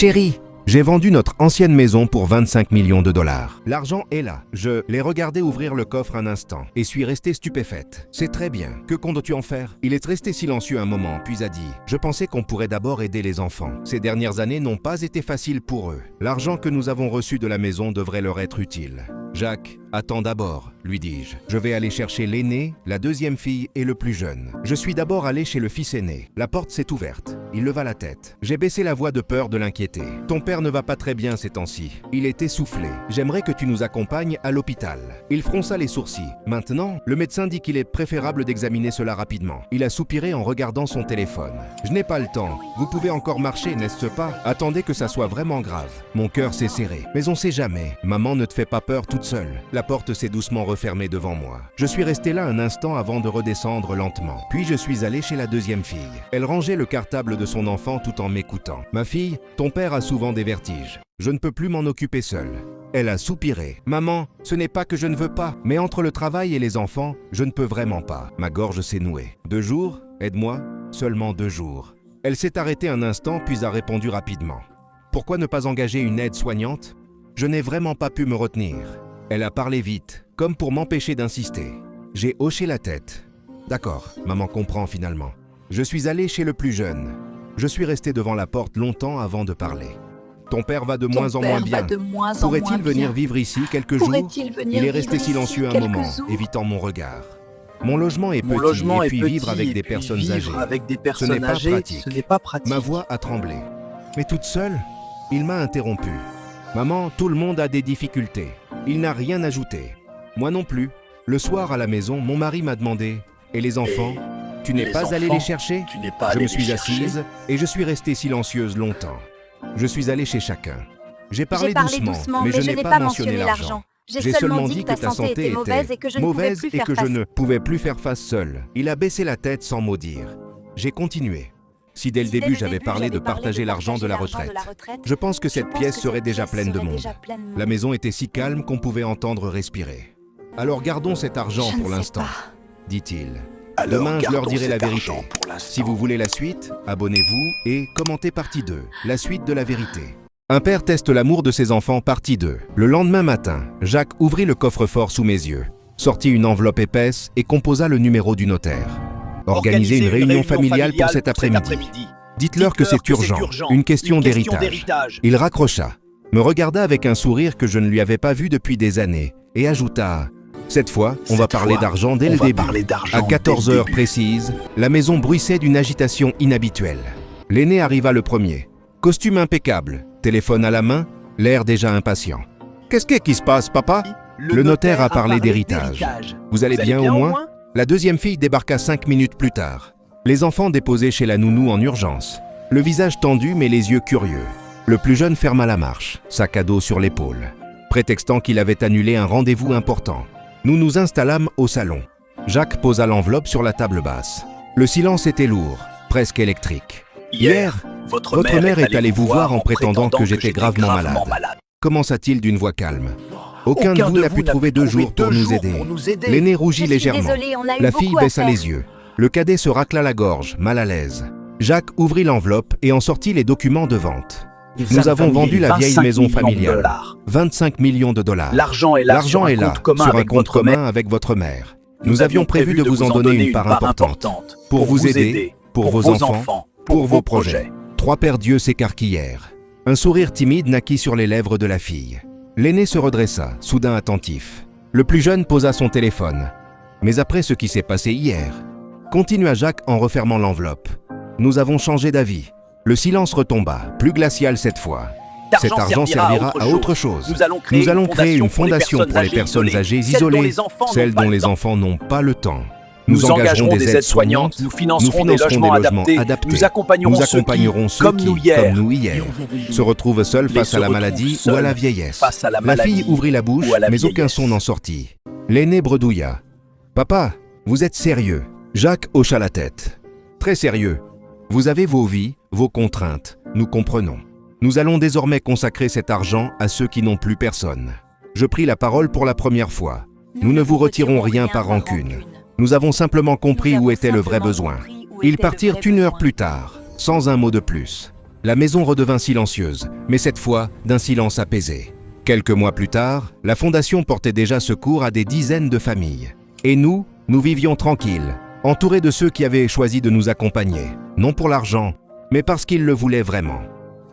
Chérie, j'ai vendu notre ancienne maison pour 25 millions de dollars. L'argent est là. Je l'ai regardé ouvrir le coffre un instant et suis restée stupéfaite. C'est très bien. Que comptes-tu en faire? Il est resté silencieux un moment, puis a dit « Je pensais qu'on pourrait d'abord aider les enfants. Ces dernières années n'ont pas été faciles pour eux. L'argent que nous avons reçu de la maison devrait leur être utile. » Jacques, attends d'abord, lui dis-je. Je vais aller chercher l'aîné, la deuxième fille et le plus jeune. Je suis d'abord allé chez le fils aîné. La porte s'est ouverte. Il leva la tête. J'ai baissé la voix de peur de l'inquiéter. Ton père ne va pas très bien ces temps-ci. Il est essoufflé. J'aimerais que tu nous accompagnes à l'hôpital. Il fronça les sourcils. Maintenant, le médecin dit qu'il est préférable d'examiner cela rapidement. Il a soupiré en regardant son téléphone. Je n'ai pas le temps. Vous pouvez encore marcher, n'est-ce pas? Attendez que ça soit vraiment grave. Mon cœur s'est serré. Mais on sait jamais. Maman ne te fait pas peur toute seule. La porte s'est doucement refermée devant moi. Je suis resté là un instant avant de redescendre lentement. Puis je suis allé chez la deuxième fille. Elle rangeait le cartable de son enfant tout en m'écoutant. Ma fille, ton père a souvent des vertiges. Je ne peux plus m'en occuper seule. Elle a soupiré. Maman, ce n'est pas que je ne veux pas, mais entre le travail et les enfants, je ne peux vraiment pas. Ma gorge s'est nouée. 2 jours? Aide-moi? Seulement 2 jours. Elle s'est arrêtée un instant puis a répondu rapidement. Pourquoi ne pas engager une aide soignante? Je n'ai vraiment pas pu me retenir. Elle a parlé vite, comme pour m'empêcher d'insister. J'ai hoché la tête. D'accord, maman comprend finalement. Je suis allé chez le plus jeune. Je suis resté devant la porte longtemps avant de parler. Ton père va de moins en moins bien. Pourrait-il venir vivre ici quelques jours? Il est resté silencieux un moment, évitant mon regard. Mon logement est petit et puis vivre avec des personnes âgées. Ce n'est pas pratique. Ma voix a tremblé. Mais toute seule? Il m'a interrompu. Maman, tout le monde a des difficultés. Il n'a rien ajouté. Moi non plus. Le soir à la maison, mon mari m'a demandé « Et les enfants? Tu n'es pas allé les chercher ?» Je me suis assise et je suis restée silencieuse longtemps. Je suis allé chez chacun. J'ai parlé doucement, mais je n'ai pas mentionné l'argent. J'ai seulement dit que ta santé était mauvaise et que je ne pouvais plus faire face seule. Il a baissé la tête sans mot dire. J'ai continué. Si dès le début j'avais parlé de partager l'argent de la retraite, je pense que cette pièce serait déjà pleine de monde. La maison était si calme qu'on pouvait entendre respirer. Alors gardons cet argent pour l'instant, dit-il. Demain, je leur dirai la vérité. Si vous voulez la suite, abonnez-vous et commentez partie 2, la suite de la vérité. Un père teste l'amour de ses enfants, partie 2. Le lendemain matin, Jacques ouvrit le coffre-fort sous mes yeux, sortit une enveloppe épaisse et composa le numéro du notaire. Organisez une réunion familiale pour cet après-midi. Dites-leur que c'est urgent, une question d'héritage. Il raccrocha, me regarda avec un sourire que je ne lui avais pas vu depuis des années et ajouta « Cette fois, on va parler d'argent dès le début. » À 14 heures précises, la maison bruissait d'une agitation inhabituelle. L'aîné arriva le premier. Costume impeccable, téléphone à la main, l'air déjà impatient. « Qu'est-ce qui se passe, papa ?» Le notaire a parlé d'héritage. « Vous allez bien au moins ?» La deuxième fille débarqua 5 minutes plus tard. Les enfants déposés chez la nounou en urgence. Le visage tendu mais les yeux curieux. Le plus jeune ferma la marche, sac à dos sur l'épaule, prétextant qu'il avait annulé un rendez-vous important. Nous nous installâmes au salon. Jacques posa l'enveloppe sur la table basse. Le silence était lourd, presque électrique. Hier, votre mère est allée vous voir en prétendant que j'étais gravement malade. Commença-t-il d'une voix calme. Aucun de vous n'a pu trouver 2 jours pour nous aider. L'aîné rougit légèrement. La fille baissa les yeux. Le cadet se racla la gorge, mal à l'aise. Jacques ouvrit l'enveloppe et en sortit les documents de vente. Nous avons vendu la vieille maison familiale. 25 millions de dollars. L'argent est là, sur un compte commun avec votre mère. Nous avions prévu de vous en donner une part importante. Pour vous aider, pour vos enfants, pour vos projets. 3 paires d'yeux s'écarquillèrent. Un sourire timide naquit sur les lèvres de la fille. L'aîné se redressa, soudain attentif. Le plus jeune posa son téléphone. Mais après ce qui s'est passé hier, continua Jacques en refermant l'enveloppe. Nous avons changé d'avis. Le silence retomba, plus glacial cette fois. Cet argent servira à autre chose. Nous allons créer une fondation pour les personnes âgées isolées, celles dont les enfants n'ont pas le temps. Nous engagerons des aides soignantes, nous financerons des logements adaptés, nous accompagnerons ceux qui, comme nous hier, se retrouvent seuls face à la maladie ou à la vieillesse. La fille ouvrit la bouche, mais aucun son n'en sortit. L'aîné bredouilla. « Papa, vous êtes sérieux ?» Jacques hocha la tête. « Très sérieux. Vous avez vos vies, vos contraintes, nous comprenons. Nous allons désormais consacrer cet argent à ceux qui n'ont plus personne. » Je pris la parole pour la première fois. Nous ne vous retirons rien par rancune. Nous avons simplement compris où était le vrai besoin. Ils partirent 1 heure plus tard, sans un mot de plus. La maison redevint silencieuse, mais cette fois d'un silence apaisé. Quelques mois plus tard, la fondation portait déjà secours à des dizaines de familles. Et nous vivions tranquilles, entourés de ceux qui avaient choisi de nous accompagner, non pour l'argent, mais parce qu'ils le voulaient vraiment.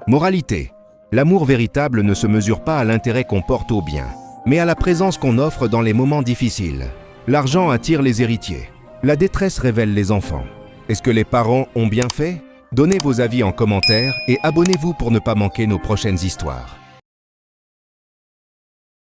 Moralité: l'amour véritable ne se mesure pas à l'intérêt qu'on porte au bien, mais à la présence qu'on offre dans les moments difficiles. L'argent attire les héritiers. La détresse révèle les enfants. Est-ce que les parents ont bien fait? Donnez vos avis en commentaire et abonnez-vous pour ne pas manquer nos prochaines histoires.